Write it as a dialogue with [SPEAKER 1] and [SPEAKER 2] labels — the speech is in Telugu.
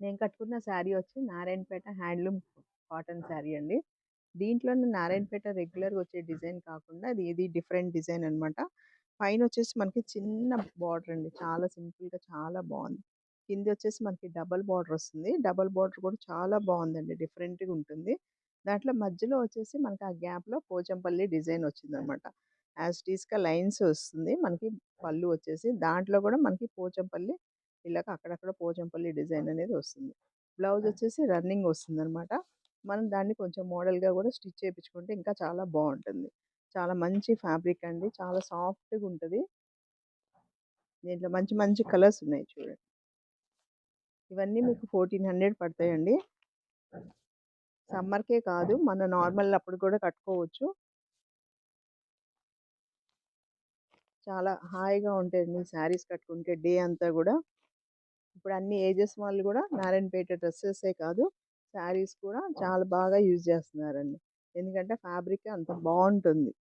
[SPEAKER 1] నేను కట్టుకున్న శారీ వచ్చి నారాయణపేట హ్యాండ్లూమ్ కాటన్ శారీ అండి. దీంట్లోనే నారాయణపేట రెగ్యులర్‌గా వచ్చే డిజైన్ కాకుండా ఇది డిఫరెంట్ డిజైన్ అనమాట. పైనొచ్చేసి మనకి చిన్న బార్డర్ అండి. చాలా సింపుల్‌గా చాలా బావుంది. కిందొచ్చేసి మనకి డబుల్ బార్డర్ వస్తుంది. డబుల్ బార్డర్ కూడా చాలా బావుందండి. డిఫరెంట్‌గా ఉంటుంది. దాంట్లో మధ్యలో వచ్చేసి మనకి ఆ గ్యాప్‌లో పోచంపల్లి డిజైన్ వచ్చిందనమాట. యాజ్ ఇట్ ఈస్‌గా లైన్స్ వస్తుంది. మనకి పళ్ళు వచ్చేసి దాంట్లో కూడా మనకి పోచంపల్లి ఇలాగ అక్కడక్కడ పోచంపల్లి డిజైన్ అనేది వస్తుంది. బ్లౌజ్ వచ్చేసి రన్నింగ్ వస్తుందనమాట. మనం దాన్ని కొంచెం మోడల్‌గా కూడా స్టిచ్ చేపించుకుంటే ఇంకా చాలా బావుంటుంది. చాలా మంచి ఫ్యాబ్రిక్ అండి. చాలా సాఫ్ట్‌గా ఉంటది. దీంట్లో మంచి మంచి కలర్స్ ఉన్నాయి చూడండి. ఇవన్నీ మీకు 1400 పడతాయండి. సమ్మర్‌కే కాదు మన నార్మల్ అప్పుడు కూడా కట్టుకోవచ్చు. చాలా హాయిగా ఉంటాయండి శారీస్ కట్టుకుంటే డే అంతా గూడా. ఇప్పుడు అన్ని ఏజెస్ వాళ్ళు గూడా నారాయణపేట డ్రెసెసే కాదు, శారీస్ కూడా చాలా బాగా యూజ్ చేస్తున్నారండి. ఎందుకంటే ఫ్యాబ్రిక్ అంత బావుంటుంది.